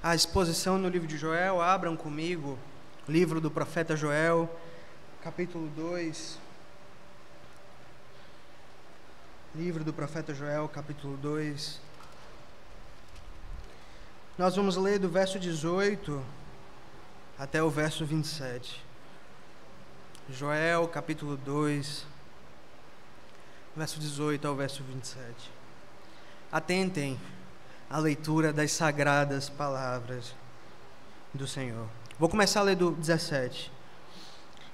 A exposição no livro de Joel. Abram comigo o livro do profeta Joel, capítulo 2. Livro do profeta Joel, capítulo 2. Nós vamos ler do verso 18 até o verso 27. Joel, capítulo 2, verso 18 ao verso 27. Atentem à leitura das sagradas palavras do Senhor. Vou começar a ler do 17.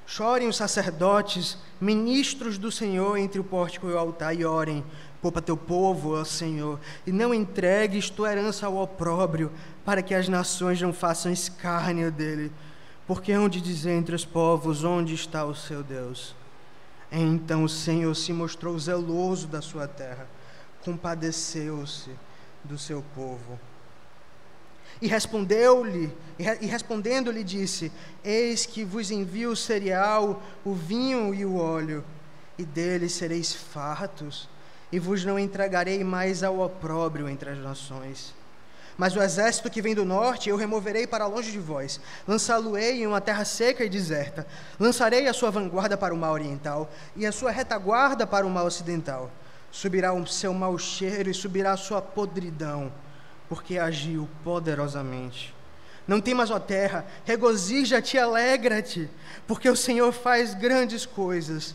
Chorem os sacerdotes, ministros do Senhor, entre o pórtico e o altar, e orem: poupa teu povo, ó Senhor, e não entregues tua herança ao opróbrio, para que as nações não façam escárnio dele. Porque hão de dizer entre os povos: onde está o seu Deus? Então o Senhor se mostrou zeloso da sua terra, compadeceu-se do seu povo. E respondendo-lhe disse: eis que vos envio o cereal, o vinho e o óleo, e deles sereis fartos, e vos não entregarei mais ao opróbrio entre as nações. Mas o exército que vem do norte eu removerei para longe de vós, lançá-lo-ei em uma terra seca e deserta. Lançarei a sua vanguarda para o mar oriental, e a sua retaguarda para o mar ocidental. Subirá o seu mau cheiro e subirá a sua podridão, porque agiu poderosamente. Não temas, ó terra, regozija-te e alegra-te, porque o Senhor faz grandes coisas.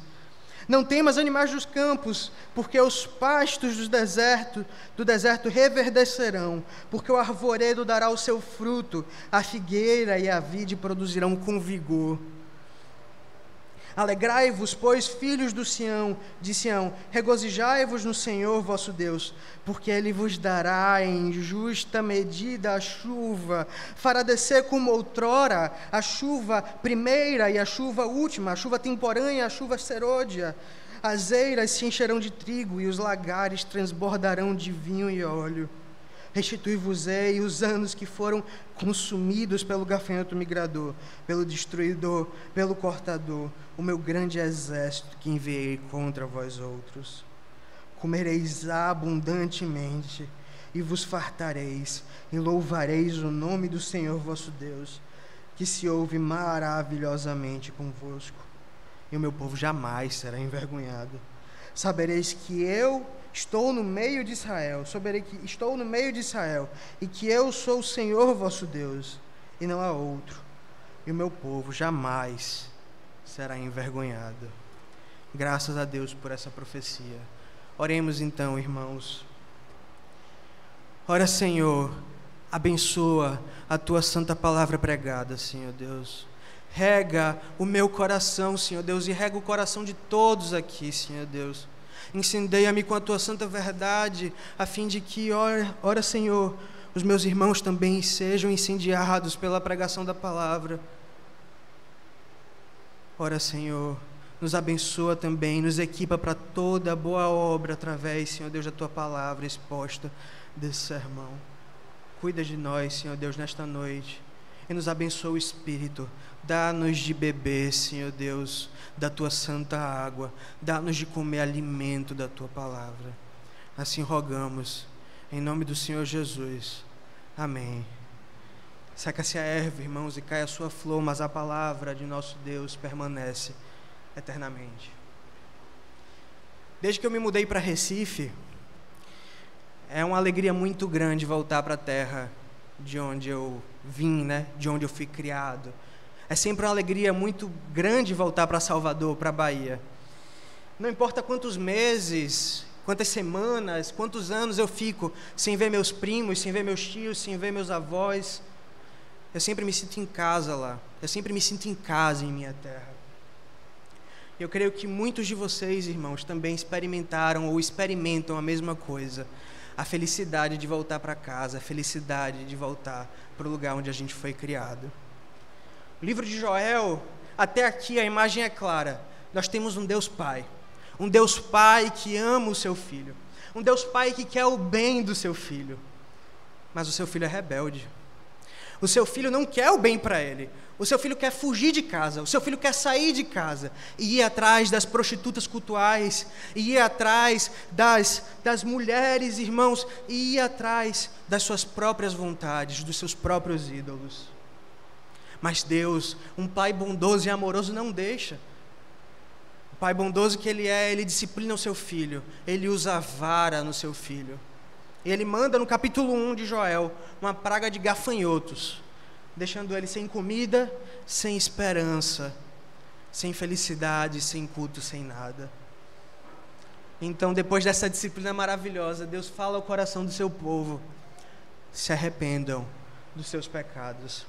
Não temas, animais dos campos, porque os pastos do deserto reverdecerão, porque o arvoredo dará o seu fruto, a figueira e a vide produzirão com vigor. Alegrai-vos, pois, filhos de Sião, regozijai-vos no Senhor vosso Deus, porque Ele vos dará em justa medida a chuva, fará descer como outrora a chuva primeira e a chuva última, a chuva temporânea e a chuva serôdia. As eiras se encherão de trigo e os lagares transbordarão de vinho e óleo. Restitui-vos-ei os anos que foram consumidos pelo gafanhoto migrador, pelo destruidor, pelo cortador, o meu grande exército que enviei contra vós outros. Comereis abundantemente e vos fartareis, e louvareis o nome do Senhor vosso Deus, que se ouve maravilhosamente convosco, e o meu povo jamais será envergonhado. Sabereis que eu estou no meio de Israel, e que eu sou o Senhor vosso Deus, e não há outro, e o meu povo jamais será envergonhado. Graças a Deus por essa profecia. Oremos então, irmãos. Ora, Senhor, abençoa a tua santa palavra pregada, Senhor Deus. Rega o meu coração, Senhor Deus, e rega o coração de todos aqui, Senhor Deus. Incendeia-me com a tua santa verdade, a fim de que, ora, Senhor, os meus irmãos também sejam incendiados pela pregação da palavra. Ora, Senhor, nos abençoa também, nos equipa para toda boa obra através, Senhor Deus, da tua palavra exposta desse sermão. Cuida de nós, Senhor Deus, nesta noite, e nos abençoa o Espírito. Dá-nos de beber, Senhor Deus, da tua santa água. Dá-nos de comer alimento da tua palavra. Assim rogamos, em nome do Senhor Jesus. Amém. Seca-se a erva, irmãos, e cai a sua flor, mas a palavra de nosso Deus permanece eternamente. Desde que eu me mudei para Recife, é uma alegria muito grande voltar para a terra de onde eu vim, de onde eu fui criado. É sempre uma alegria muito grande voltar para Salvador, para a Bahia. Não importa quantos meses, quantas semanas, quantos anos eu fico sem ver meus primos, sem ver meus tios, sem ver meus avós, eu sempre me sinto em casa lá. Eu sempre me sinto em casa em minha terra. Eu creio que muitos de vocês, irmãos, também experimentaram ou experimentam a mesma coisa. A felicidade de voltar para casa, a felicidade de voltar para o lugar onde a gente foi criado. O livro de Joel, até aqui a imagem é clara. Nós temos um Deus Pai. Um Deus Pai que ama o seu filho. Um Deus Pai que quer o bem do seu filho. Mas o seu filho é rebelde. O seu filho não quer o bem para ele. O seu filho quer fugir de casa. O seu filho quer sair de casa e ir atrás das prostitutas cultuais, e ir atrás das mulheres, irmãos, e ir atrás das suas próprias vontades, dos seus próprios ídolos. Mas Deus, um Pai bondoso e amoroso, não deixa. O Pai bondoso que Ele é, Ele disciplina o seu filho. Ele usa a vara no seu filho. Ele manda no capítulo 1 de Joel uma praga de gafanhotos, deixando ele sem comida, sem esperança, sem felicidade, sem culto, sem nada. Então, depois dessa disciplina maravilhosa, Deus fala ao coração do seu povo: se arrependam dos seus pecados.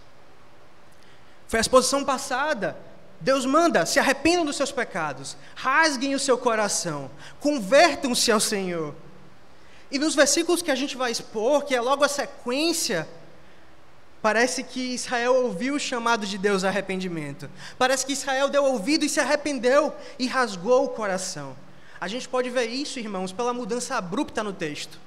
Foi a exposição passada. Deus manda: se arrependam dos seus pecados, rasguem o seu coração, convertam-se ao Senhor. E nos versículos que a gente vai expor, que é logo a sequência, parece que Israel ouviu o chamado de Deus a arrependimento. Parece que Israel deu ouvido e se arrependeu e rasgou o coração. A gente pode ver isso, irmãos, pela mudança abrupta no texto.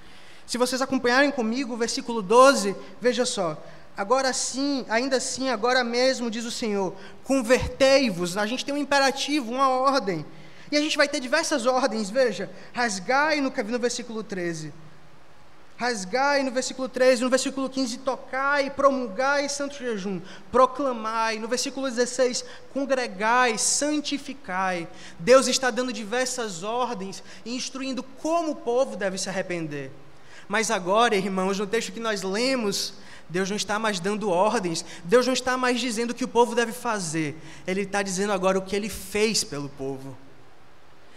Se vocês acompanharem comigo o versículo 12, veja só: agora sim, ainda assim, agora mesmo, diz o Senhor, convertei-vos. A gente tem um imperativo, uma ordem. E a gente vai ter diversas ordens, veja: rasgai no versículo 13. Rasgai no versículo 13, no versículo 15, tocai, promulgai santo jejum, proclamai, no versículo 16, congregai, santificai. Deus está dando diversas ordens e instruindo como o povo deve se arrepender. Mas agora, irmãos, no texto que nós lemos, Deus não está mais dando ordens, Deus não está mais dizendo o que o povo deve fazer, Ele está dizendo agora o que Ele fez pelo povo.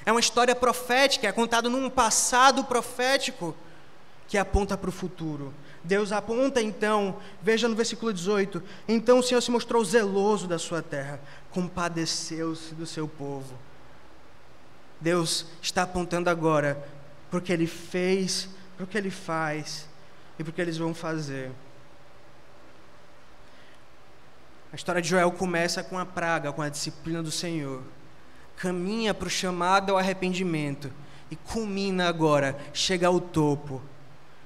É uma história profética, é contado num passado profético que aponta para o futuro. Deus aponta então, veja no versículo 18: então o Senhor se mostrou zeloso da sua terra, compadeceu-se do seu povo. Deus está apontando agora para o que Ele fez, para o que Ele faz e para o que eles vão fazer. A história de Joel começa com a praga, com a disciplina do Senhor, caminha para o chamado ao arrependimento e culmina agora, chega ao topo.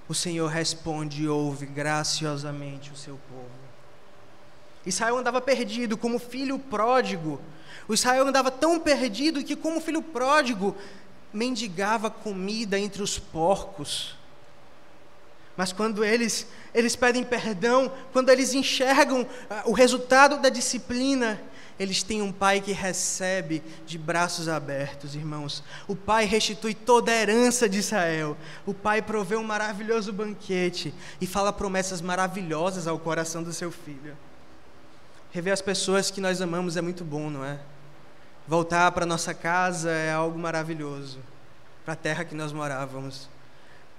O Senhor responde e ouve graciosamente o seu povo. Israel andava perdido como filho pródigo. O Israel andava tão perdido que, como filho pródigo, mendigava comida entre os porcos. Mas quando eles pedem perdão, quando eles enxergam o resultado da disciplina, eles têm um pai que recebe de braços abertos, irmãos. O pai restitui toda a herança de Israel. O pai provê um maravilhoso banquete e fala promessas maravilhosas ao coração do seu filho. Rever as pessoas que nós amamos é muito bom, não é? Voltar para nossa casa é algo maravilhoso, para a terra que nós morávamos.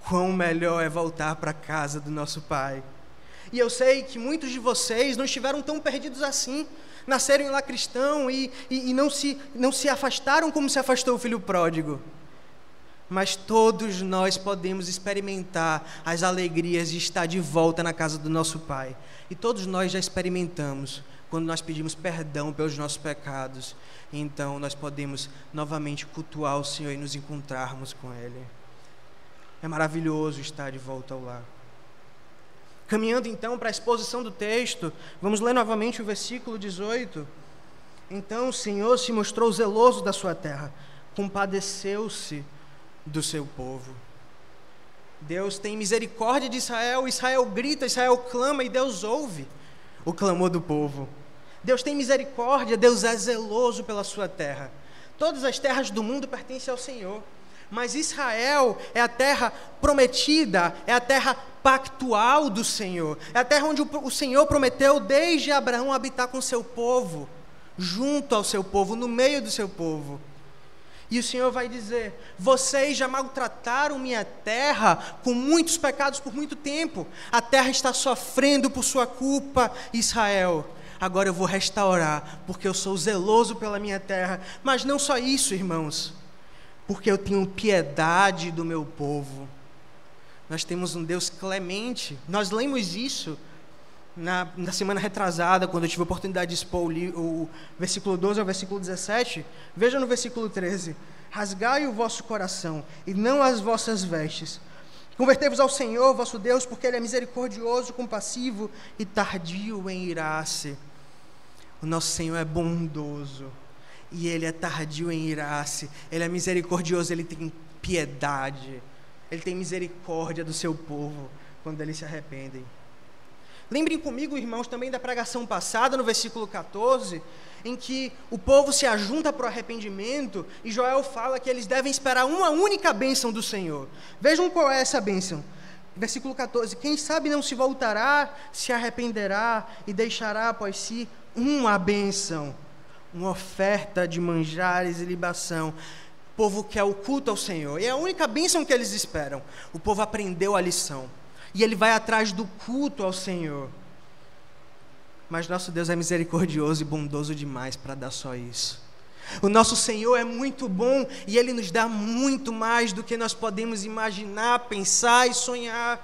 Quão melhor é voltar para a casa do nosso pai. E eu sei que muitos de vocês não estiveram tão perdidos assim, nasceram lá cristão e não se afastaram como se afastou o filho pródigo. Mas todos nós podemos experimentar as alegrias de estar de volta na casa do nosso pai. E todos nós já experimentamos quando nós pedimos perdão pelos nossos pecados. Então nós podemos novamente cultuar o Senhor e nos encontrarmos com Ele. É maravilhoso estar de volta ao lar. Caminhando então para a exposição do texto, vamos ler novamente o versículo 18. Então o Senhor se mostrou zeloso da sua terra, compadeceu-se do seu povo. Deus tem misericórdia de Israel, Israel grita, Israel clama e Deus ouve o clamor do povo. Deus tem misericórdia, Deus é zeloso pela sua terra. Todas as terras do mundo pertencem ao Senhor. Mas Israel é a terra prometida, é a terra pactual do Senhor. É a terra onde o Senhor prometeu desde Abraão habitar com o seu povo, junto ao seu povo, no meio do seu povo. E o Senhor vai dizer: vocês já maltrataram minha terra com muitos pecados por muito tempo. A terra está sofrendo por sua culpa, Israel. Agora eu vou restaurar, porque eu sou zeloso pela minha terra. Mas não só isso, irmãos, porque eu tenho piedade do meu povo. Nós temos um Deus clemente. Nós lemos isso na semana retrasada, quando eu tive a oportunidade de expor o versículo 12 ao versículo 17. Veja no versículo 13: rasgai o vosso coração e não as vossas vestes, Convertei-vos ao Senhor, vosso Deus, porque Ele é misericordioso, compassivo e tardio em irar-se. O nosso Senhor é bondoso e Ele é tardio em irar-se. Ele é misericordioso, Ele tem piedade. Ele tem misericórdia do seu povo quando eles se arrependem. Lembrem comigo, irmãos, também da pregação passada, no versículo 14, em que o povo se ajunta para o arrependimento e Joel fala que eles devem esperar uma única bênção do Senhor. Vejam qual é essa bênção. Versículo 14: quem sabe não se voltará, se arrependerá e deixará após si uma bênção, uma oferta de manjares e libação. O povo quer o culto ao Senhor, e é a única bênção que eles esperam. O povo aprendeu a lição, e ele vai atrás do culto ao Senhor. Mas nosso Deus é misericordioso e bondoso demais para dar só isso. O nosso Senhor é muito bom e Ele nos dá muito mais do que nós podemos imaginar, pensar e sonhar.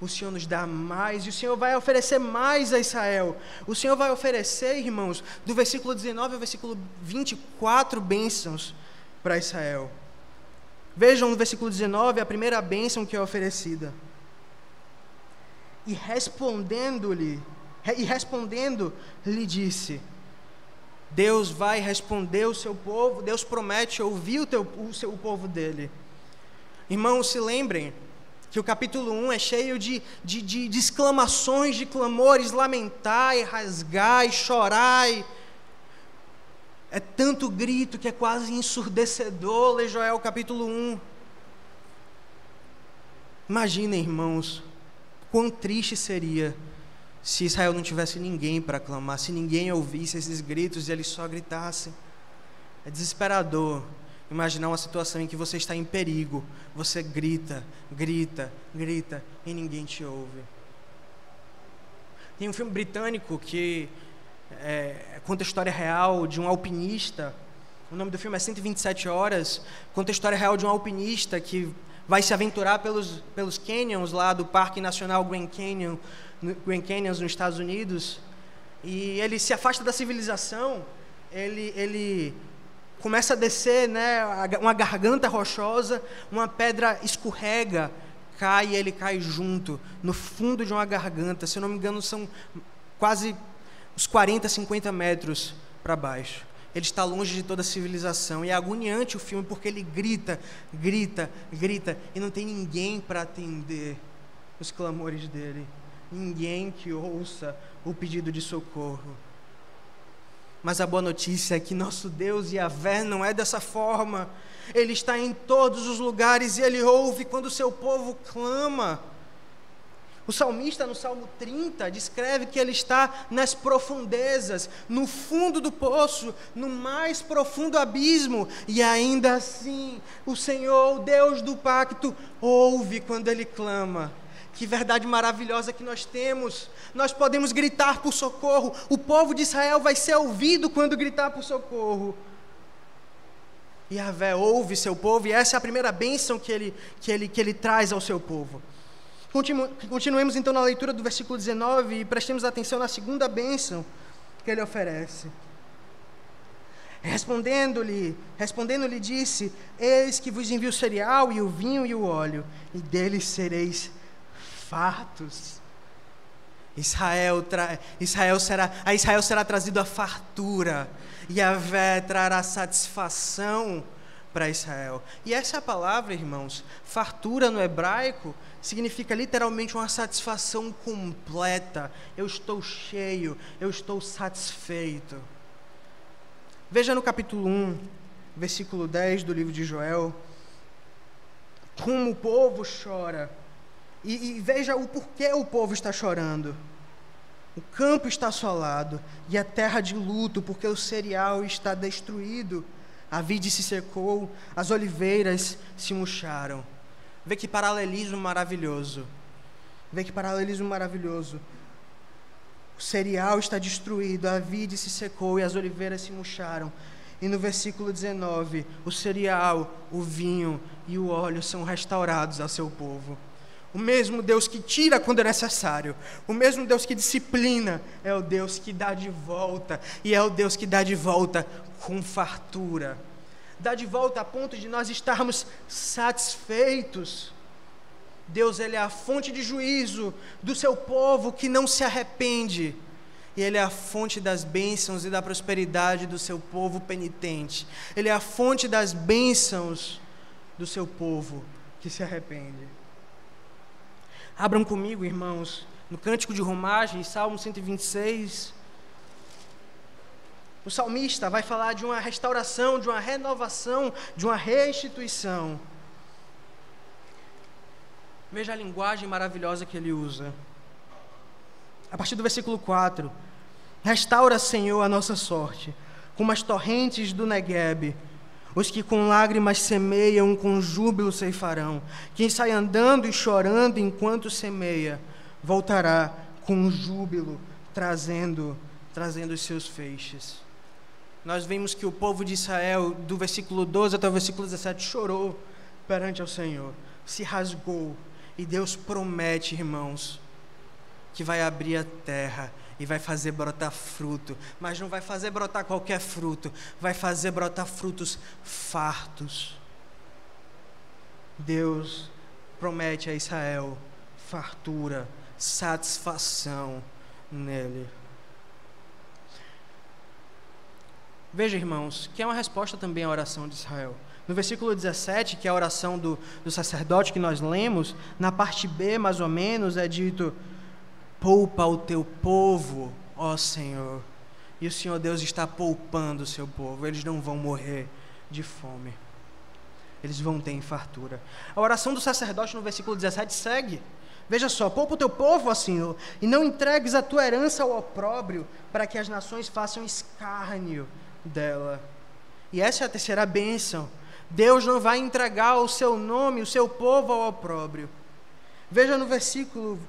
O Senhor nos dá mais e o Senhor vai oferecer mais a Israel. O Senhor vai oferecer, irmãos, do versículo 19 ao versículo 24 bênçãos para Israel. Vejam no versículo 19 a primeira bênção que é oferecida. E respondendo, lhe disse. Deus vai responder o seu povo, Deus promete ouvir o povo dele. Irmãos, se lembrem que o capítulo 1 é cheio de exclamações, de clamores, lamentai, rasgai, chorai. É tanto grito que é quase ensurdecedor. Lê Joel capítulo 1. Imaginem, irmãos, quão triste seria se Israel não tivesse ninguém para clamar, se ninguém ouvisse esses gritos e eles só gritassem. É desesperador imaginar uma situação em que você está em perigo, você grita, grita, grita e ninguém te ouve. Tem um filme britânico que conta a história real de um alpinista. O nome do filme é 127 Horas. Conta a história real de um alpinista que vai se aventurar pelos canyons lá do Parque Nacional Grand Canyons nos Estados Unidos, e ele se afasta da civilização. Ele começa a descer, né, uma garganta rochosa, uma pedra escorrega, cai e ele cai junto, no fundo de uma garganta. Se eu não me engano, são quase uns 40, 50 metros para baixo. Ele está longe de toda a civilização, e é agoniante o filme porque ele grita, grita, grita, e não tem ninguém para atender os clamores dele, ninguém que ouça o pedido de socorro. Mas a boa notícia é que nosso Deus Yahvé não é dessa forma. Ele está em todos os lugares e Ele ouve quando o seu povo clama. O salmista, no Salmo 30, descreve que ele está nas profundezas, no fundo do poço, no mais profundo abismo, e ainda assim, o Senhor, o Deus do pacto, ouve quando ele clama. Que verdade maravilhosa que nós temos! Nós podemos gritar por socorro, o povo de Israel vai ser ouvido quando gritar por socorro. Yahvé ouve seu povo, e essa é a primeira bênção que ele traz ao seu povo. Continuemos então na leitura do versículo 19 e prestemos atenção na segunda bênção que ele oferece. Respondendo-lhe disse: eis que vos envio o cereal e o vinho e o óleo, e deles sereis fartos. A Israel será trazido a fartura, e Yahvé trará satisfação para Israel. E essa palavra, irmãos, fartura no hebraico, significa literalmente uma satisfação completa. Eu estou cheio, eu estou satisfeito. Veja no capítulo 1, versículo 10 do livro de Joel, como o povo chora. E veja o porquê o povo está chorando. O campo está assolado e a terra de luto, porque o cereal está destruído. A vide se secou, as oliveiras se murcharam. Vê que paralelismo maravilhoso. O cereal está destruído, a vide se secou e as oliveiras se murcharam. E no versículo 19, o cereal, o vinho e o óleo são restaurados ao seu povo. O mesmo Deus que tira quando é necessário, o mesmo Deus que disciplina, é o Deus que dá de volta, e é o Deus que dá de volta com fartura. Dá de volta a ponto de nós estarmos satisfeitos. Deus, Ele é a fonte de juízo do seu povo que não se arrepende. E Ele é a fonte das bênçãos e da prosperidade do seu povo penitente. Ele é a fonte das bênçãos do seu povo que se arrepende. Abram comigo, irmãos, no Cântico de Romagem, Salmo 126. O salmista vai falar de uma restauração, de uma renovação, de uma restituição. Veja a linguagem maravilhosa que ele usa. A partir do versículo 4. Restaura, Senhor, a nossa sorte, como as torrentes do Neguebe. Os que com lágrimas semeiam, com júbilo ceifarão. Quem sai andando e chorando enquanto semeia, voltará com júbilo, trazendo os seus feixes. Nós vimos que o povo de Israel, do versículo 12 até o versículo 17, chorou perante ao Senhor, se rasgou. E Deus promete, irmãos, que vai abrir a terra e vai fazer brotar fruto, mas não vai fazer brotar qualquer fruto, vai fazer brotar frutos fartos. Deus promete a Israel fartura, satisfação nele. Veja, irmãos, que é uma resposta também à oração de Israel. No versículo 17, que é a oração do sacerdote que nós lemos, na parte B, mais ou menos, é dito: poupa o teu povo, ó Senhor. E o Senhor Deus está poupando o seu povo. Eles não vão morrer de fome. Eles vão ter fartura. A oração do sacerdote no versículo 17 segue. Veja só: poupa o teu povo, ó Senhor, e não entregues a tua herança ao opróbrio, para que as nações façam escárnio dela. E essa é a terceira bênção. Deus não vai entregar o seu nome, o seu povo ao opróbrio. Veja no versículo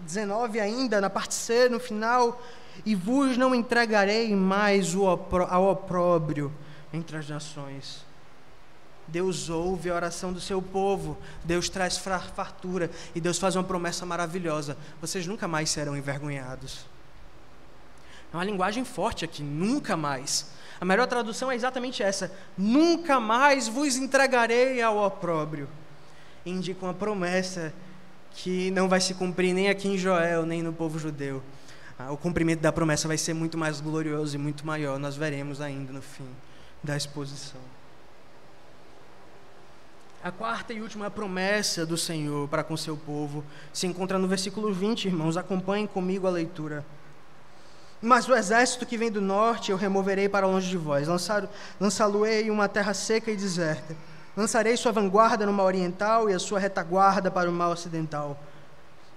19 ainda, na parte C, no final: e vos não entregarei mais ao opróbrio entre as nações. Deus ouve a oração do seu povo, Deus traz fartura, e Deus faz uma promessa maravilhosa: vocês nunca mais serão envergonhados. É uma linguagem forte aqui, nunca mais. A melhor tradução é exatamente essa: nunca mais vos entregarei ao opróbrio. Indica uma promessa que não vai se cumprir nem aqui em Joel, nem no povo judeu. O cumprimento da promessa vai ser muito mais glorioso e muito maior. Nós veremos ainda no fim da exposição. A quarta e última promessa do Senhor para com seu povo se encontra no versículo 20, irmãos. Acompanhem comigo a leitura. Mas o exército que vem do norte eu removerei para longe de vós. Lançá-lo-ei em uma terra seca e deserta. Lançarei sua vanguarda no mar oriental e a sua retaguarda para o mar ocidental.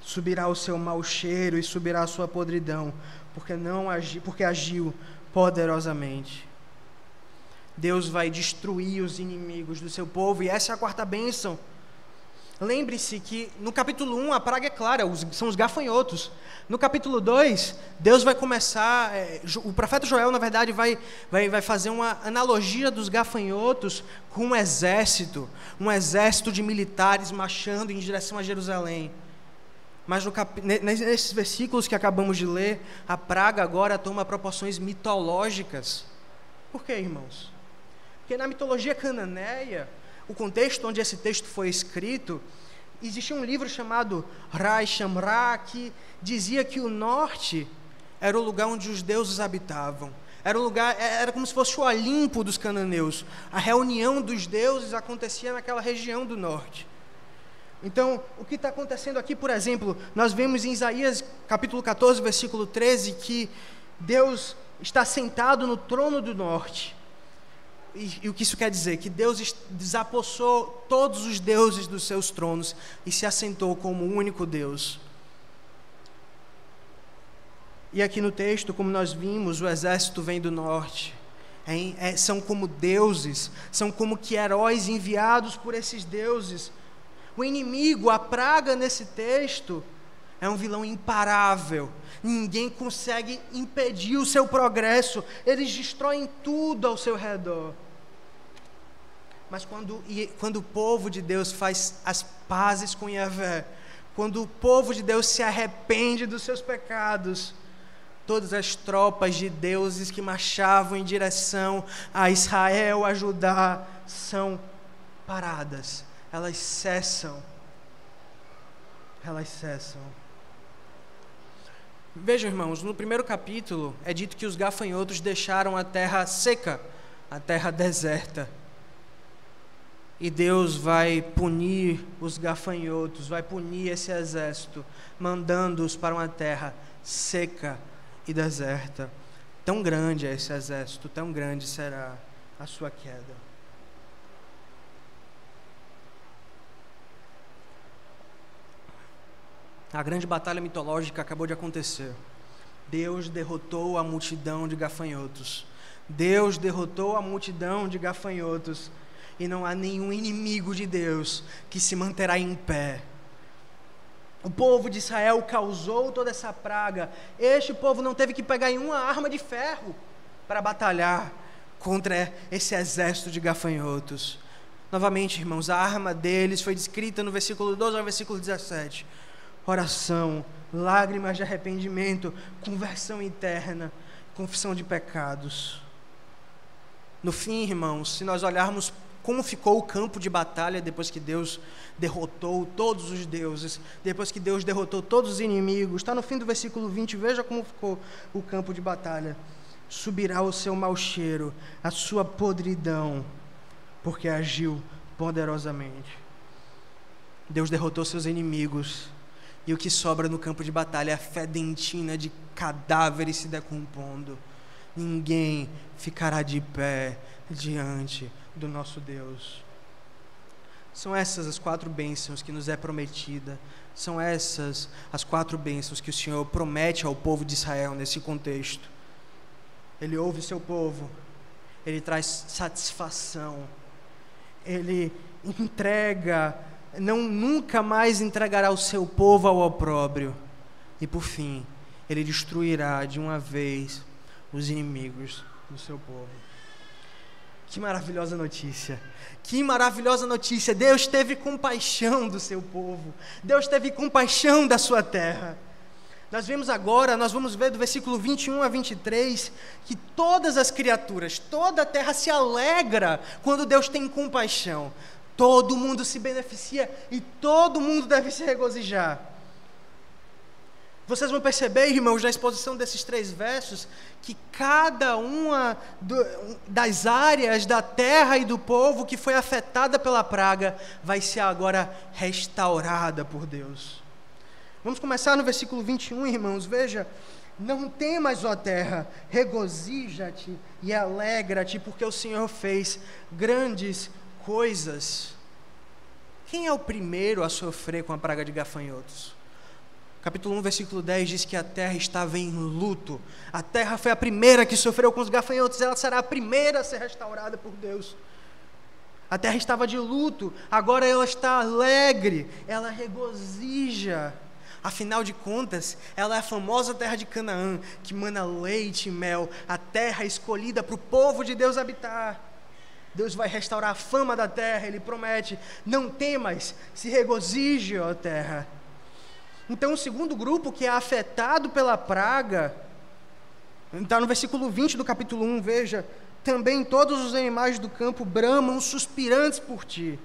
Subirá o seu mau cheiro e subirá a sua podridão, porque agiu poderosamente. Deus vai destruir os inimigos do seu povo, e essa é a quarta bênção. Lembre-se que no capítulo 1 a praga é clara, são os gafanhotos. No capítulo 2, Deus vai começar, o profeta Joel, na verdade, vai fazer uma analogia dos gafanhotos com um exército de militares marchando em direção a Jerusalém. Mas nesses versículos que acabamos de ler, a praga agora toma proporções mitológicas. Por quê, irmãos? Porque na mitologia cananeia, o contexto onde esse texto foi escrito, existia um livro chamado Rai Shamra, que dizia que o norte era o lugar onde os deuses habitavam. Era como se fosse o Olimpo dos cananeus. A reunião dos deuses acontecia naquela região do norte. Então, o que está acontecendo aqui, por exemplo, nós vemos em Isaías capítulo 14, versículo 13, que Deus está sentado no trono do norte. E o que isso quer dizer? Que Deus desapossou todos os deuses dos seus tronos e se assentou como o único Deus. E aqui no texto, como nós vimos, o exército vem do norte. São como deuses, são como que heróis enviados por esses deuses. O inimigo, a praga nesse texto, é um vilão imparável. Ninguém consegue impedir o seu progresso. Eles destroem tudo ao seu redor. Mas quando o povo de Deus faz as pazes com Yahvé, quando o povo de Deus se arrepende dos seus pecados, todas as tropas de deuses que marchavam em direção a Israel, a Judá, são paradas. Elas cessam. elas cessam. Vejam, irmãos, no primeiro capítulo é dito que os gafanhotos deixaram a terra seca, a terra deserta. E Deus vai punir os gafanhotos, vai punir esse exército, mandando-os para uma terra seca e deserta. Tão grande é esse exército, tão grande será a sua queda. A grande batalha mitológica acabou de acontecer. Deus derrotou a multidão de gafanhotos. Deus derrotou a multidão de gafanhotos. E não há nenhum inimigo de Deus que se manterá em pé. O povo de Israel causou toda essa praga. Este povo não teve que pegar em uma arma de ferro para batalhar contra esse exército de gafanhotos. Novamente, irmãos, a arma deles foi descrita no versículo 12 ao versículo 17. Oração, lágrimas de arrependimento, conversão interna, confissão de pecados. No fim, irmãos, se nós olharmos como ficou o campo de batalha depois que Deus derrotou todos os deuses, depois que Deus derrotou todos os inimigos, está no fim do versículo 20, veja como ficou o campo de batalha. Subirá o seu mau cheiro, a sua podridão, porque agiu poderosamente. Deus derrotou seus inimigos, e o que sobra no campo de batalha é a fedentina de cadáveres se decompondo. Ninguém ficará de pé diante do nosso Deus. São essas as 4 bênçãos que nos é prometida. São essas as 4 bênçãos que o Senhor promete ao povo de Israel nesse contexto. Ele ouve o seu povo, Ele traz satisfação, Ele entrega, nunca mais entregará o seu povo ao opróbrio. E por fim, Ele destruirá de uma vez os inimigos do seu povo. Que maravilhosa notícia! Que maravilhosa notícia! Deus teve compaixão do seu povo. Deus teve compaixão da sua terra. Nós vamos ver do versículo 21 a 23, que todas as criaturas, toda a terra se alegra quando Deus tem compaixão. Todo mundo se beneficia e todo mundo deve se regozijar. Vocês vão perceber, irmãos, na exposição desses 3 versos, que cada uma das áreas da terra e do povo que foi afetada pela praga vai ser agora restaurada por Deus. Vamos começar no versículo 21, irmãos. Veja: não temas, ó terra, regozija-te e alegra-te, porque o Senhor fez grandes coisas. Quem é o primeiro a sofrer com a praga de gafanhotos? Capítulo 1, versículo 10 diz que a terra estava em luto. A terra foi a primeira que sofreu com os gafanhotos, ela será a primeira a ser restaurada por Deus. A terra estava de luto, agora ela está alegre, ela regozija. Afinal de contas, ela é a famosa terra de Canaã, que mana leite e mel, a terra escolhida para o povo de Deus habitar. Deus vai restaurar a fama da terra, Ele promete: não temas, se regozije, ó terra. Então o segundo grupo que é afetado pela praga, está no versículo 20 do capítulo 1, veja: também todos os animais do campo bramam suspirantes por ti,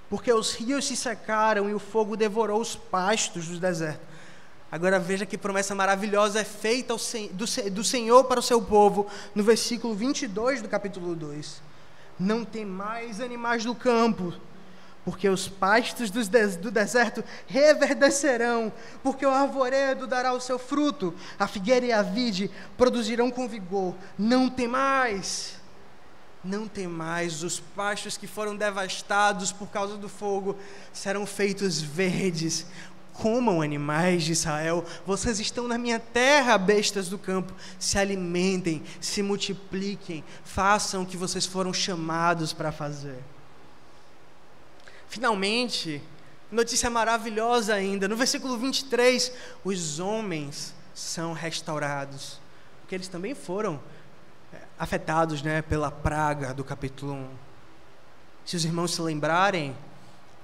porque os rios se secaram e o fogo devorou os pastos do deserto. Agora veja que promessa maravilhosa é feita do Senhor para o seu povo, no versículo 22 do capítulo 2. Não temais animais do campo, porque os pastos do deserto reverdecerão, porque o arvoredo dará o seu fruto, a figueira e a vide produzirão com vigor. Não temais, não temais, os pastos que foram devastados por causa do fogo serão feitos verdes. Comam, animais de Israel, vocês estão na minha terra, bestas do campo, se alimentem, se multipliquem, façam o que vocês foram chamados para fazer. Finalmente, notícia maravilhosa ainda, no versículo 23, os homens são restaurados, porque eles também foram afetados, pela praga do capítulo 1. Se os irmãos se lembrarem,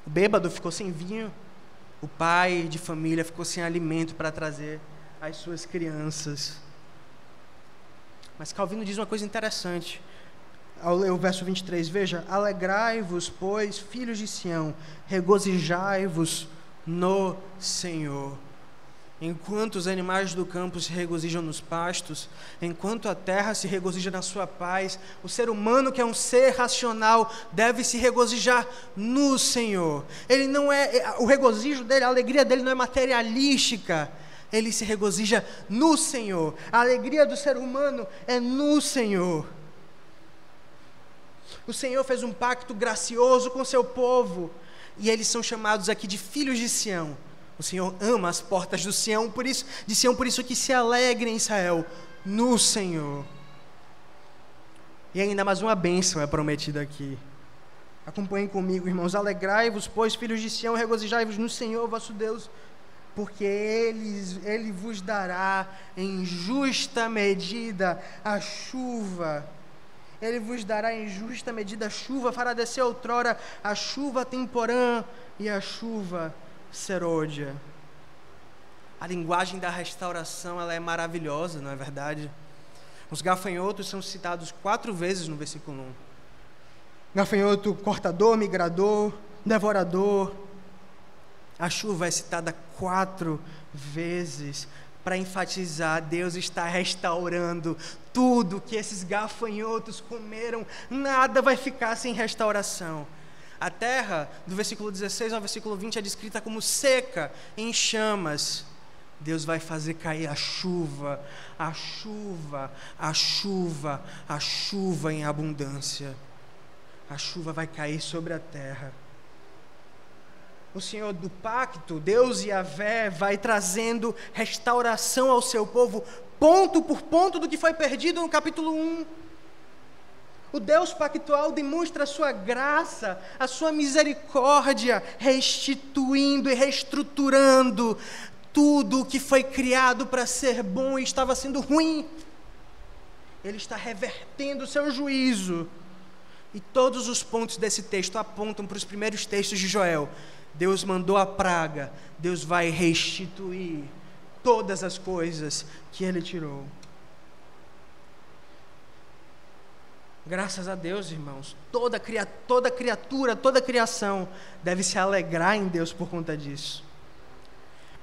o bêbado ficou sem vinho, o pai de família ficou sem alimento para trazer às suas crianças. Mas Calvino diz uma coisa interessante ao ler o verso 23, veja: alegrai-vos, pois, filhos de Sião, regozijai-vos no Senhor. Enquanto os animais do campo se regozijam nos pastos, enquanto a terra se regozija na sua paz, o ser humano, que é um ser racional, deve se regozijar no Senhor. Ele não é, o regozijo dele, a alegria dele não é materialística. Ele se regozija no Senhor. A alegria do ser humano é no Senhor. O Senhor fez um pacto gracioso com o seu povo, e eles são chamados aqui de filhos de Sião. O Senhor ama as portas do Sião, por isso que se alegrem, Israel, no Senhor. E ainda mais uma bênção é prometida aqui. Acompanhem comigo, irmãos. Alegrai-vos, pois, filhos de Sião, regozijai-vos no Senhor, vosso Deus, porque Ele vos dará em justa medida a chuva. Ele vos dará em justa medida a chuva, fará descer outrora a chuva temporã e a chuva serôdia. A linguagem da restauração, ela é maravilhosa, não é verdade? Os gafanhotos são citados 4 vezes no versículo 1. Gafanhoto cortador, migrador, devorador. A chuva é citada 4 vezes para enfatizar: Deus está restaurando tudo que esses gafanhotos comeram, nada vai ficar sem restauração. A terra, do versículo 16 ao versículo 20, é descrita como seca, em chamas. Deus vai fazer cair a chuva, a chuva, a chuva, a chuva em abundância. A chuva vai cair sobre a terra. O Senhor do pacto, Deus Yahvé, vai trazendo restauração ao seu povo, ponto por ponto do que foi perdido no capítulo 1. O Deus pactual demonstra a sua graça, a sua misericórdia, restituindo e reestruturando tudo o que foi criado para ser bom e estava sendo ruim. Ele está revertendo o seu juízo. E todos os pontos desse texto apontam para os primeiros textos de Joel. Deus mandou a praga, Deus vai restituir todas as coisas que Ele tirou. Graças a Deus, irmãos, toda criatura, toda criação deve se alegrar em Deus por conta disso.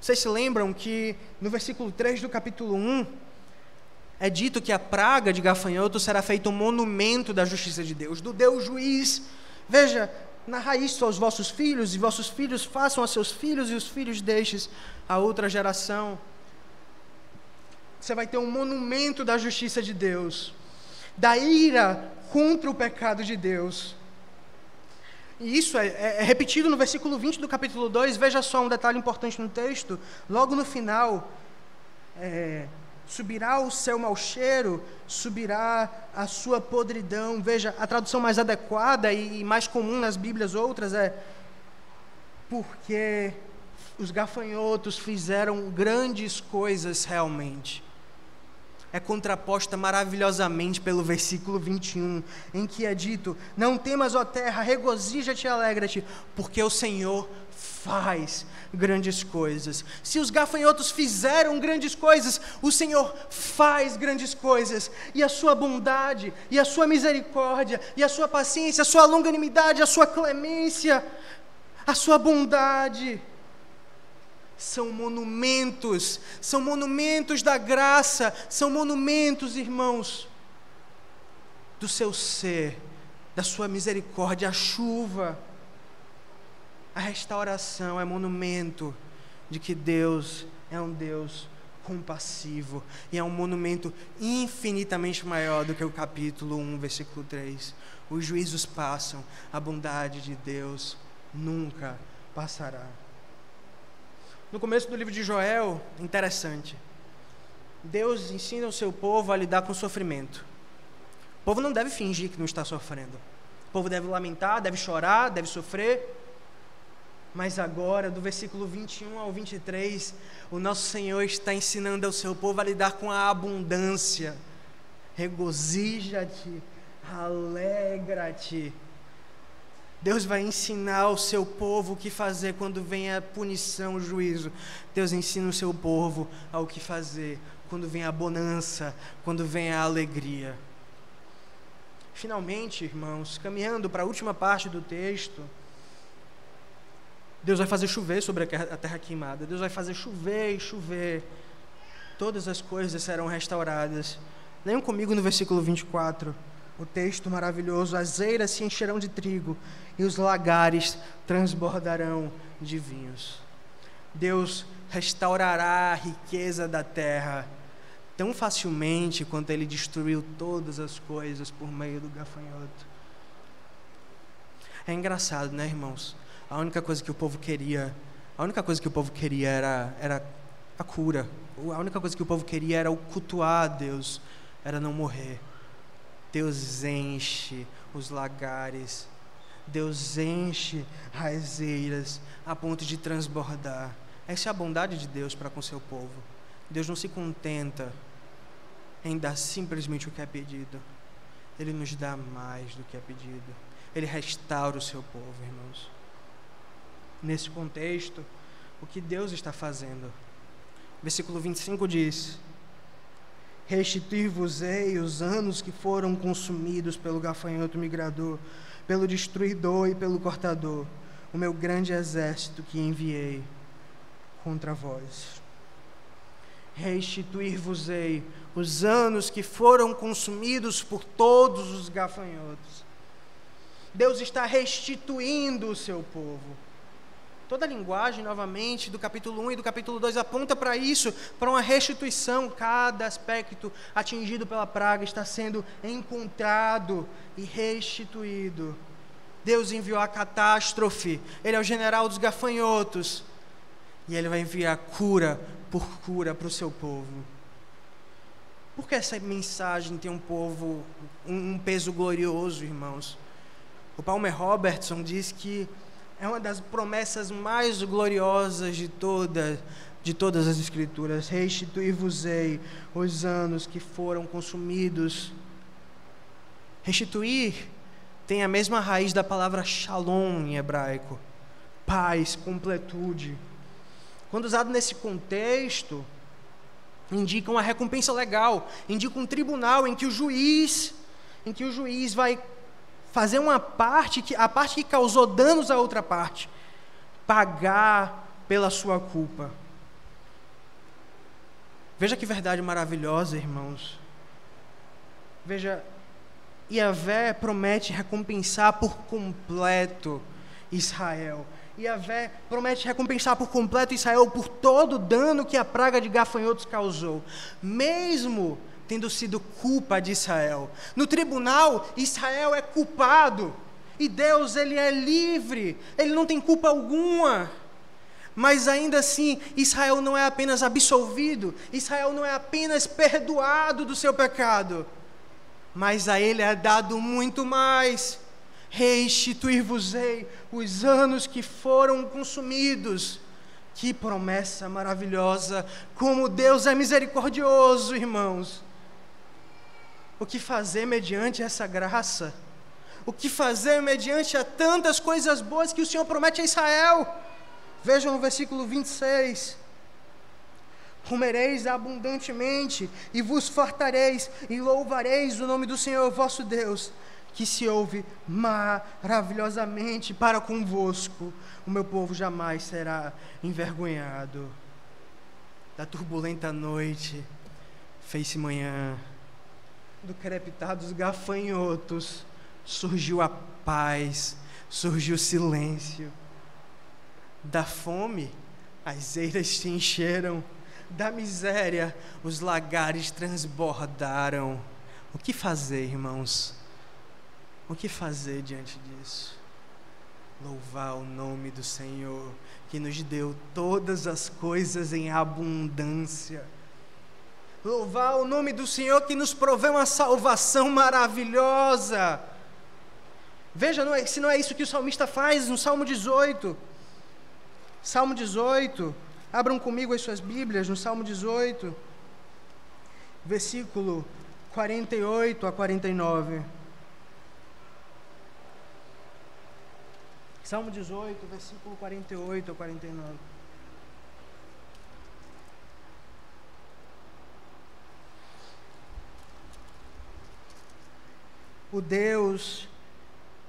Vocês se lembram que no versículo 3 do capítulo 1, é dito que a praga de gafanhoto será feito um monumento da justiça de Deus, do Deus juiz. Veja, narrai isso aos vossos filhos, e vossos filhos façam a seus filhos, e os filhos deixem a outra geração. Você vai ter um monumento da justiça de Deus, da ira contra o pecado de Deus. E isso é repetido no versículo 20 do capítulo 2. Veja só um detalhe importante no texto. Logo no final, subirá o seu mau cheiro, subirá a sua podridão. Veja, a tradução mais adequada e mais comum nas Bíblias outras é: porque os gafanhotos fizeram grandes coisas realmente. É contraposta maravilhosamente pelo versículo 21, em que é dito: não temas, ó terra, regozija-te e alegra-te, porque o Senhor faz grandes coisas. Se os gafanhotos fizeram grandes coisas, o Senhor faz grandes coisas, e a sua bondade, e a sua misericórdia, e a sua paciência, a sua longanimidade, a sua clemência, a sua bondade, são monumentos da graça, são monumentos, irmãos, do seu ser, da sua misericórdia. A chuva, a restauração é monumento de que Deus é um Deus compassivo, e é um monumento infinitamente maior do que o capítulo 1, versículo 3. Os juízos passam, a bondade de Deus nunca passará. No começo do livro de Joel, interessante, Deus ensina o seu povo a lidar com o sofrimento. O povo não deve fingir que não está sofrendo. O povo deve lamentar, deve chorar, deve sofrer. Mas agora, do versículo 21 ao 23, o nosso Senhor está ensinando ao seu povo a lidar com a abundância. Regozija-te, alegra-te. Deus vai ensinar ao seu povo o que fazer quando vem a punição, o juízo. Deus ensina o seu povo ao que fazer quando vem a bonança, quando vem a alegria. Finalmente, irmãos, caminhando para a última parte do texto, Deus vai fazer chover sobre a terra queimada. Deus vai fazer chover e chover. Todas as coisas serão restauradas. Leiam comigo no versículo 24. O texto maravilhoso: as eiras se encherão de trigo e os lagares transbordarão de vinhos. Deus restaurará a riqueza da terra tão facilmente quanto Ele destruiu todas as coisas por meio do gafanhoto. É engraçado, né, irmãos? A única coisa que o povo queria era a cura. A única coisa que o povo queria era o cultuar a Deus, era não morrer. Deus enche os lagares, Deus enche as eiras a ponto de transbordar. Essa é a bondade de Deus para com seu povo. Deus não se contenta em dar simplesmente o que é pedido. Ele nos dá mais do que é pedido. Ele restaura o seu povo, irmãos. Nesse contexto, o que Deus está fazendo? Versículo 25 diz: restituir-vos-ei os anos que foram consumidos pelo gafanhoto migrador, pelo destruidor e pelo cortador, o meu grande exército que enviei contra vós. Restituir-vos-ei os anos que foram consumidos por todos os gafanhotos. Deus está restituindo o seu povo. Toda a linguagem, novamente, do capítulo 1 e do capítulo 2 aponta para isso, para uma restituição. Cada aspecto atingido pela praga está sendo encontrado e restituído. Deus enviou a catástrofe, Ele é o general dos gafanhotos, e Ele vai enviar cura por cura para o seu povo. Por que essa mensagem tem um peso glorioso, irmãos? O Palmer Robertson diz que é uma das promessas mais gloriosas de todas as Escrituras. Restituir-vos-ei os anos que foram consumidos. Restituir tem a mesma raiz da palavra shalom em hebraico. Paz, completude. Quando usado nesse contexto, indica uma recompensa legal, indica um tribunal em que o juiz vai fazer a parte que causou danos à outra parte, pagar pela sua culpa. Veja que verdade maravilhosa, irmãos. Veja, Yahvé promete recompensar por completo Israel. Yahvé promete recompensar por completo Israel por todo o dano que a praga de gafanhotos causou, mesmo tendo sido culpa de Israel. No tribunal, Israel é culpado, e Deus, Ele é livre, Ele não tem culpa alguma. Mas ainda assim, Israel não é apenas absolvido, Israel não é apenas perdoado do seu pecado, mas a Ele é dado muito mais. Restituir-vos-ei os anos que foram consumidos. Que promessa maravilhosa! Como Deus é misericordioso, irmãos! O que fazer mediante essa graça? O que fazer mediante a tantas coisas boas que o Senhor promete a Israel? Vejam no versículo 26. Comereis abundantemente e vos fartareis e louvareis o nome do Senhor vosso Deus, que se ouve maravilhosamente para convosco. O meu povo jamais será envergonhado. Da turbulenta noite fez-se manhã. Do crepitar dos gafanhotos surgiu a paz, surgiu o silêncio. Da fome as eiras se encheram, da miséria os lagares transbordaram. O que fazer, irmãos? O que fazer diante disso? Louvar o nome do Senhor, que nos deu todas as coisas em abundância. Louvar o nome do Senhor, que nos proveu uma salvação maravilhosa. Veja, se não é isso que o salmista faz no Salmo 18. Salmo 18, abram comigo as suas Bíblias no Salmo 18, versículo 48 a 49. Salmo 18, versículo 48 a 49. O Deus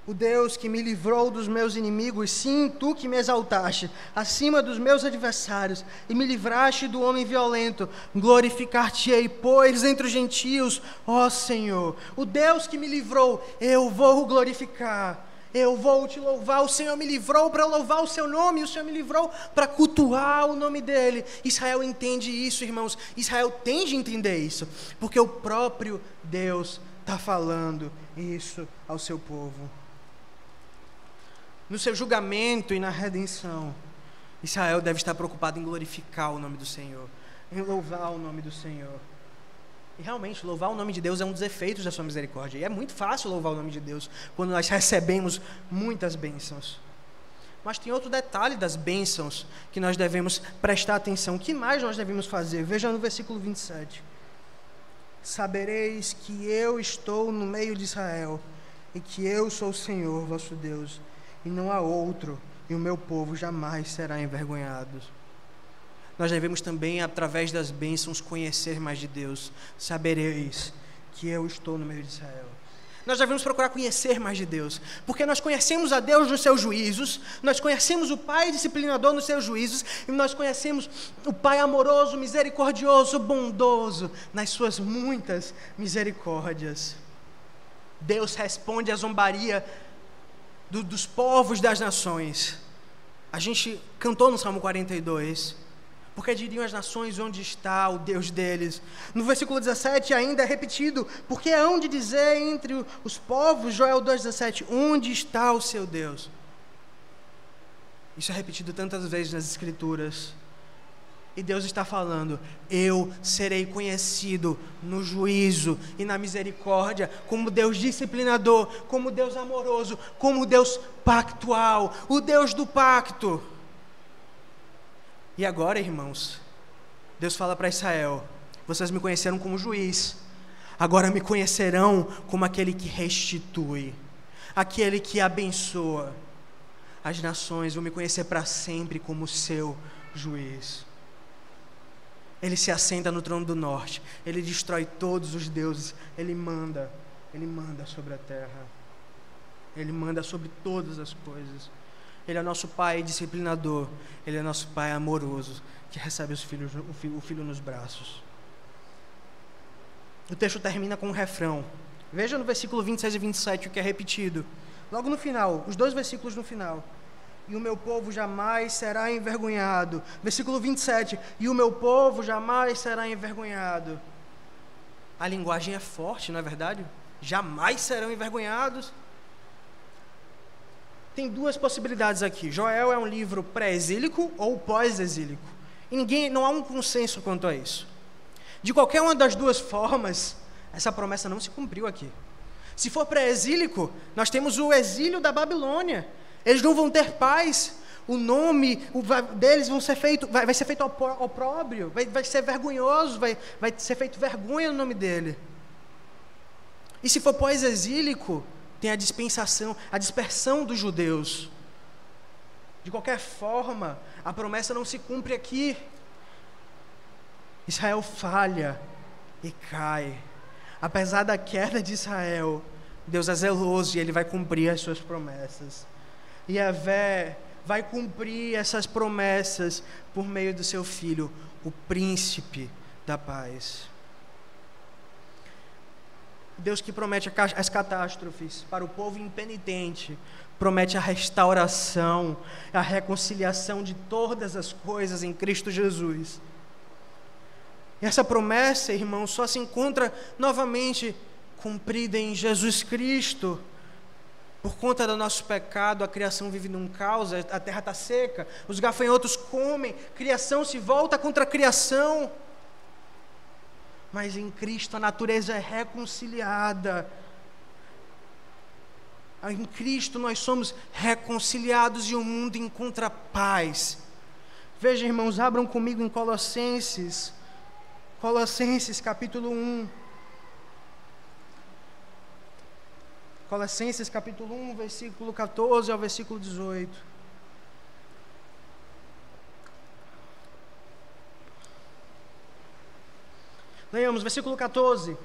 o Deus que me livrou dos meus inimigos, sim, tu que me exaltaste acima dos meus adversários e me livraste do homem violento, glorificar-te-ei, pois, entre os gentios, ó Senhor, o Deus que me livrou, eu vou o glorificar, eu vou te louvar. O Senhor me livrou para louvar o seu nome, o Senhor me livrou para cultuar o nome dele. Israel entende isso, irmãos. Israel tem de entender isso, porque o próprio Deus está falando isso ao seu povo. No seu julgamento e na redenção, Israel deve estar preocupado em glorificar o nome do Senhor, em louvar o nome do Senhor. E realmente, louvar o nome de Deus é um dos efeitos da sua misericórdia. E é muito fácil louvar o nome de Deus quando nós recebemos muitas bênçãos. Mas tem outro detalhe das bênçãos que nós devemos prestar atenção. O que mais nós devemos fazer? Veja no versículo 27. Sabereis que eu estou no meio de Israel, e que eu sou o Senhor vosso Deus, e não há outro, e o meu povo jamais será envergonhado. Nós devemos também, através das bênçãos, conhecer mais de Deus. Sabereis que eu estou no meio de Israel. Nós devemos procurar conhecer mais de Deus, porque nós conhecemos a Deus nos seus juízos, nós conhecemos o Pai disciplinador nos seus juízos, e nós conhecemos o Pai amoroso, misericordioso, bondoso, nas suas muitas misericórdias. Deus responde à zombaria dos povos das nações. A gente cantou no Salmo 42, porque diriam as nações onde está o Deus deles. No versículo 17 ainda é repetido, porque hão de dizer entre os povos, Joel 2,17, onde está o seu Deus? Isso é repetido tantas vezes nas Escrituras. E Deus está falando, eu serei conhecido no juízo e na misericórdia, como Deus disciplinador, como Deus amoroso, como Deus pactual, o Deus do pacto. E agora, irmãos, Deus fala para Israel, vocês me conheceram como juiz, agora me conhecerão como aquele que restitui, aquele que abençoa. As nações vão me conhecer para sempre como seu juiz. Ele se assenta no trono do norte, ele destrói todos os deuses, ele manda sobre a terra, ele manda sobre todas as coisas. Ele é nosso Pai disciplinador, ele é nosso Pai amoroso, que recebe o filho nos braços. O texto termina com um refrão. Veja no versículo 26 e 27 o que é repetido. Logo no final, os dois versículos no final. E o meu povo jamais será envergonhado. Versículo 27. E o meu povo jamais será envergonhado. A linguagem é forte, não é verdade? Jamais serão envergonhados. Tem duas possibilidades aqui. Joel é um livro pré-exílico ou pós-exílico. E não há um consenso quanto a isso. De qualquer uma das duas formas, essa promessa não se cumpriu aqui. Se for pré-exílico, nós temos o exílio da Babilônia. Eles não vão ter paz, o nome deles vai ser feito opróbrio, vai ser vergonhoso, vai ser feito vergonha no nome dele. E se for pós-exílico, tem a dispersão dos judeus. De qualquer forma, a promessa não se cumpre aqui. Israel falha e cai. Apesar da queda de Israel, Deus é zeloso e Ele vai cumprir as suas promessas. E Yahvé vai cumprir essas promessas por meio do seu Filho, o príncipe da paz. Deus que promete as catástrofes para o povo impenitente, promete a restauração, a reconciliação de todas as coisas em Cristo Jesus. E essa promessa, irmãos, só se encontra novamente cumprida em Jesus Cristo. Por conta do nosso pecado, a criação vive num caos, a terra está seca, os gafanhotos comem, criação se volta contra a criação. Mas em Cristo a natureza é reconciliada. Em Cristo nós somos reconciliados e o mundo encontra paz. Veja, irmãos, abram comigo em Colossenses capítulo 1. Colossenses capítulo 1, versículo 14 ao versículo 18. Leiamos, versículo 14.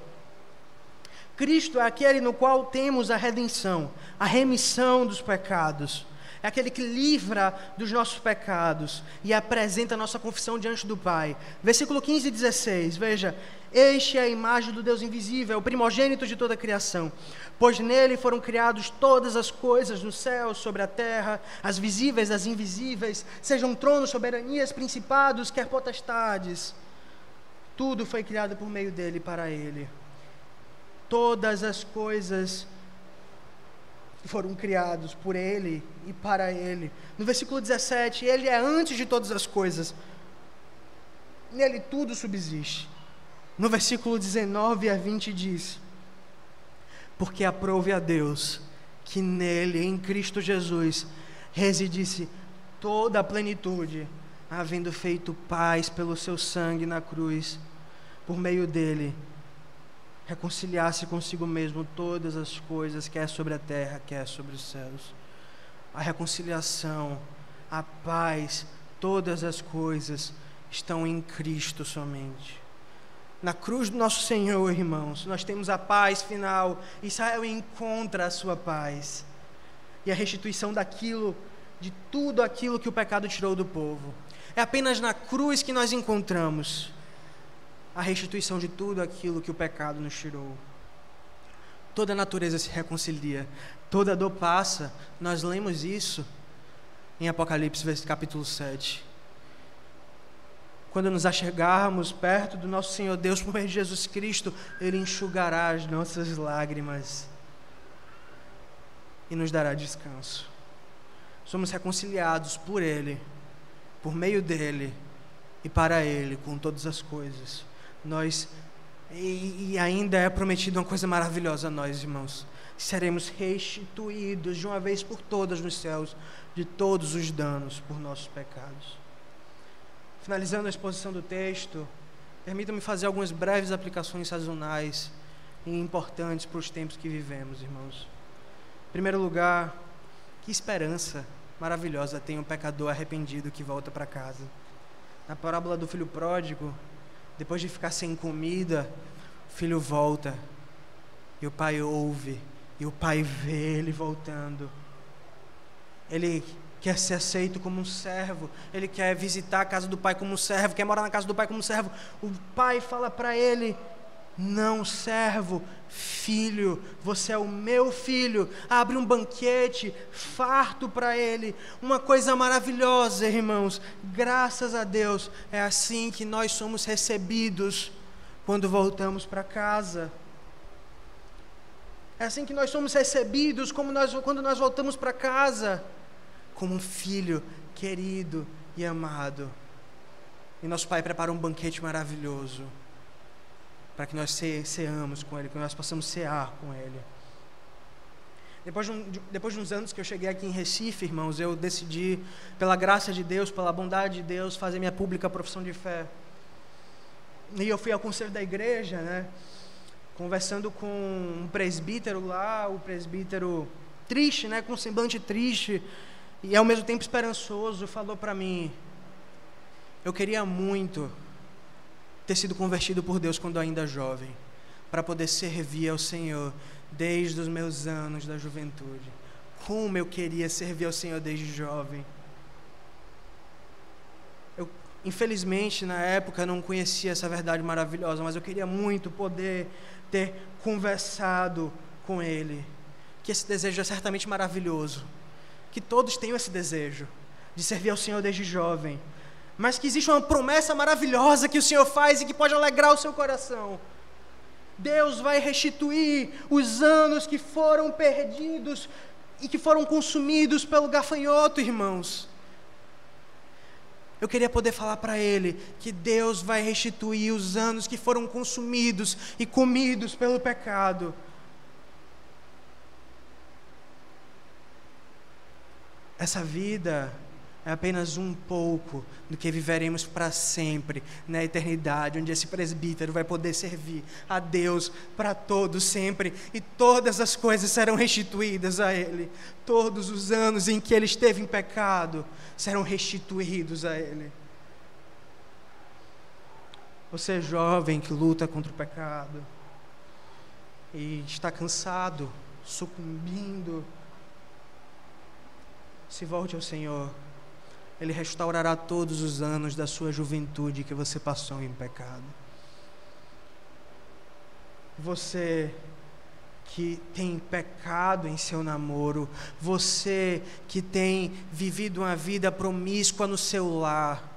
Cristo é aquele no qual temos a redenção, a remissão dos pecados. É aquele que livra dos nossos pecados e apresenta a nossa confissão diante do Pai. Versículo 15 e 16, veja: este é a imagem do Deus invisível, o primogênito de toda a criação. Pois nele foram criadas todas as coisas, no céu, sobre a terra, as visíveis, as invisíveis, sejam tronos, soberanias, principados, quer potestades. Tudo foi criado por meio dele e para ele. Todas as coisas foram criados por ele e para ele. No versículo 17, ele é antes de todas as coisas. Nele tudo subsiste. No versículo 19 a 20 diz: porque aprove a Deus que nele, em Cristo Jesus, residisse toda a plenitude, havendo feito paz pelo seu sangue na cruz, por meio dele, reconciliasse consigo mesmo todas as coisas, quer sobre a terra, quer sobre os céus. A reconciliação, a paz, todas as coisas estão em Cristo somente. Na cruz do nosso Senhor, irmãos, nós temos a paz final. Israel encontra a sua paz e a restituição de tudo aquilo que o pecado tirou do povo. É apenas na cruz que nós encontramos a restituição de tudo aquilo que o pecado nos tirou. Toda a natureza se reconcilia, toda dor passa. Nós lemos isso em Apocalipse capítulo 7. Quando nos achegarmos perto do nosso Senhor Deus, por meio de Jesus Cristo, Ele enxugará as nossas lágrimas e nos dará descanso. Somos reconciliados por Ele, por meio dEle e para Ele, com todas as coisas. E ainda é prometido uma coisa maravilhosa a nós, irmãos: seremos restituídos de uma vez por todas nos céus de todos os danos por nossos pecados. Finalizando a exposição do texto, permitam-me fazer algumas breves aplicações sazonais e importantes para os tempos que vivemos, irmãos. Em primeiro lugar, que esperança maravilhosa tem um pecador arrependido que volta para casa. Na parábola do filho pródigo, depois de ficar sem comida, o filho volta e o pai ouve, e o pai vê ele voltando. Ele quer ser aceito como um servo, ele quer visitar a casa do pai como um servo, quer morar na casa do pai como um servo. O pai fala para ele: não, servo, filho, você é o meu filho. Abre um banquete farto para ele, uma coisa maravilhosa, irmãos. Graças a Deus, é assim que nós somos recebidos quando voltamos para casa. É assim que nós somos recebidos quando nós voltamos para casa, como um filho querido e amado. E nosso Pai prepara um banquete maravilhoso para que nós ceamos com Ele, que nós possamos cear com Ele. Depois de uns anos que eu cheguei aqui em Recife, irmãos, eu decidi, pela graça de Deus, pela bondade de Deus, fazer minha pública profissão de fé. E eu fui ao conselho da igreja, né, conversando com um presbítero lá, o presbítero triste, né, com um semblante triste e ao mesmo tempo esperançoso, falou para mim: eu queria muito ter sido convertido por Deus quando ainda jovem, para poder servir ao Senhor desde os meus anos da juventude. Como eu queria servir ao Senhor desde jovem. Eu, infelizmente, na época não conhecia essa verdade maravilhosa, mas eu queria muito poder ter conversado com Ele, que esse desejo é certamente maravilhoso, que todos tenham esse desejo de servir ao Senhor desde jovem, mas que existe uma promessa maravilhosa que o Senhor faz e que pode alegrar o seu coração. Deus vai restituir os anos que foram perdidos e que foram consumidos pelo gafanhoto, irmãos. Eu queria poder falar para ele que Deus vai restituir os anos que foram consumidos e comidos pelo pecado. Essa vida é apenas um pouco do que viveremos para sempre na eternidade, onde esse presbítero vai poder servir a Deus para todos sempre, e todas as coisas serão restituídas a Ele. Todos os anos em que Ele esteve em pecado serão restituídos a Ele. Você é jovem que luta contra o pecado, e está cansado, sucumbindo, se volte ao Senhor. Ele restaurará todos os anos da sua juventude que você passou em pecado. Você que tem pecado em seu namoro, você que tem vivido uma vida promíscua no seu lar,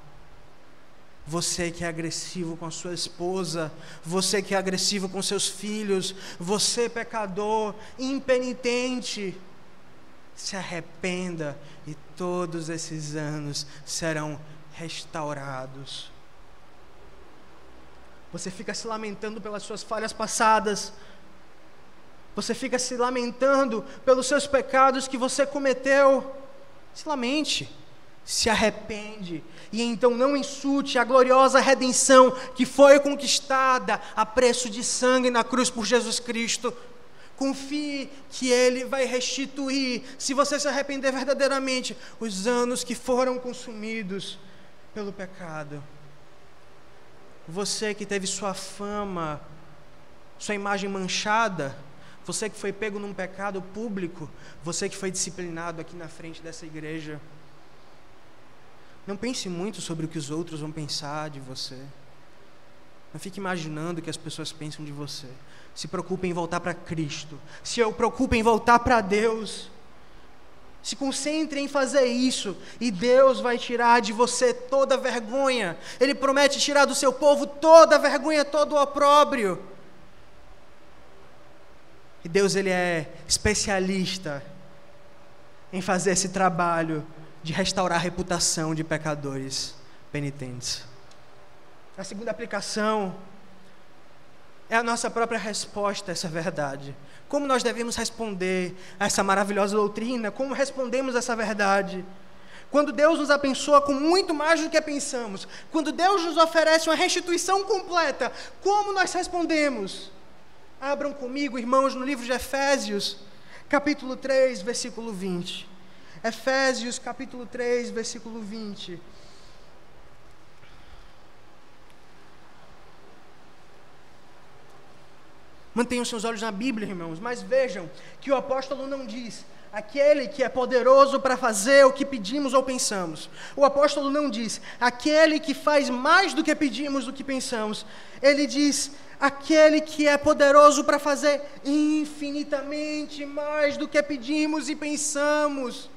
você que é agressivo com a sua esposa, você que é agressivo com seus filhos, você pecador, impenitente, se arrependa e todos esses anos serão restaurados. Você fica se lamentando pelas suas falhas passadas, você fica se lamentando pelos seus pecados que você cometeu. Se lamente, se arrepende, e então não insulte a gloriosa redenção que foi conquistada a preço de sangue na cruz por Jesus Cristo. Confie que Ele vai restituir, se você se arrepender verdadeiramente, os anos que foram consumidos pelo pecado. Você que teve sua fama, sua imagem manchada, você que foi pego num pecado público, você que foi disciplinado aqui na frente dessa igreja, não pense muito sobre o que os outros vão pensar de você. Não fique imaginando o que as pessoas pensam de você. Se preocupe em voltar para Cristo. Se preocupe em voltar para Deus. Se concentre em fazer isso, e Deus vai tirar de você toda vergonha. Ele promete tirar do seu povo toda vergonha, todo o opróbrio. E Deus, Ele é especialista em fazer esse trabalho de restaurar a reputação de pecadores penitentes. A segunda aplicação é a nossa própria resposta a essa verdade. Como nós devemos responder a essa maravilhosa doutrina? Como respondemos a essa verdade? Quando Deus nos abençoa com muito mais do que pensamos, quando Deus nos oferece uma restituição completa, como nós respondemos? Abram comigo, irmãos, no livro de Efésios, capítulo 3, versículo 20. Efésios, capítulo 3, versículo 20. Mantenham seus olhos na Bíblia, irmãos, mas vejam que o apóstolo não diz aquele que é poderoso para fazer o que pedimos ou pensamos. O apóstolo não diz aquele que faz mais do que pedimos, do que pensamos. Ele diz aquele que é poderoso para fazer infinitamente mais do que pedimos e pensamos.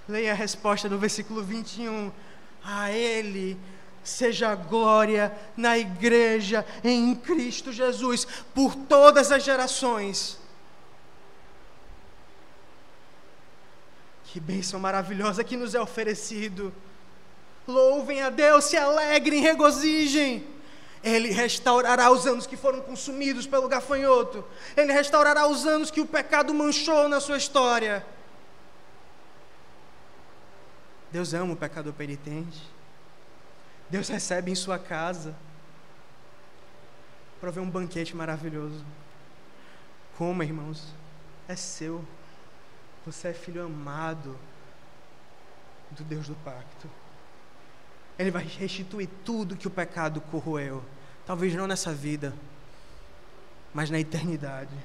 Leia a resposta no versículo 21. A Ele seja a glória na igreja em Cristo Jesus, por todas as gerações. Que bênção maravilhosa que nos é oferecido. Louvem a Deus, se alegrem, regozijem. Ele restaurará os anos que foram consumidos pelo gafanhoto. Ele restaurará os anos que o pecado manchou na sua história. Deus ama o pecador penitente. Deus recebe em sua casa, provê um banquete maravilhoso. Coma, irmãos, é seu. Você é filho amado do Deus do pacto. Ele vai restituir tudo que o pecado corroeu. Talvez não nessa vida, mas na eternidade.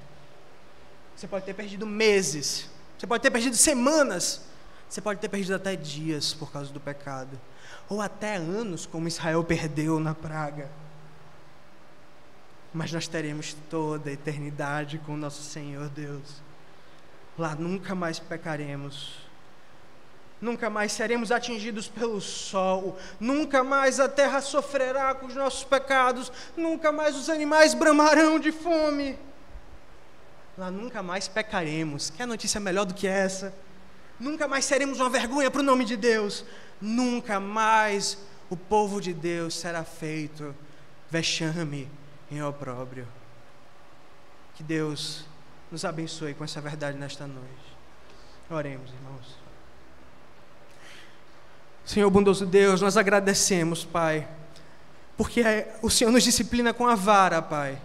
Você pode ter perdido meses, você pode ter perdido semanas, você pode ter perdido até dias por causa do pecado, ou até anos, como Israel perdeu na praga. Mas nós teremos toda a eternidade com o nosso Senhor Deus. Lá nunca mais pecaremos, nunca mais seremos atingidos pelo sol, nunca mais a terra sofrerá com os nossos pecados, nunca mais os animais bramarão de fome. Lá nunca mais pecaremos. Quer notícia melhor do que essa? Nunca mais seremos uma vergonha para o nome de Deus. Nunca mais o povo de Deus será feito vexame em opróbrio. Que Deus nos abençoe com essa verdade nesta noite. Oremos, irmãos. Senhor bondoso Deus, nós agradecemos, Pai, porque o Senhor nos disciplina com a vara, Pai,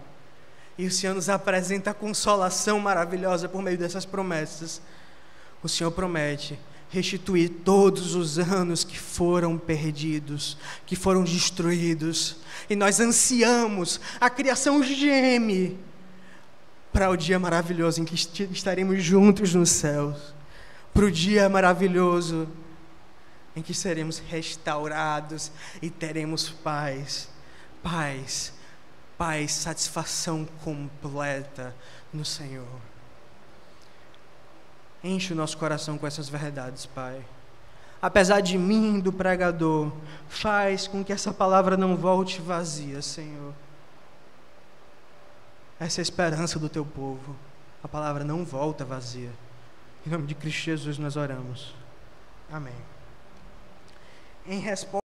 e o Senhor nos apresenta a consolação maravilhosa por meio dessas promessas. O Senhor promete restituir todos os anos que foram perdidos, que foram destruídos, e nós ansiamos, a criação geme para o dia maravilhoso em que estaremos juntos nos céus, para o dia maravilhoso em que seremos restaurados e teremos paz, paz, paz, satisfação completa no Senhor. Enche o nosso coração com essas verdades, Pai. Apesar de mim, do pregador, faz com que essa palavra não volte vazia, Senhor. Essa é a esperança do teu povo. A palavra não volta vazia. Em nome de Cristo Jesus nós oramos. Amém. Em resposta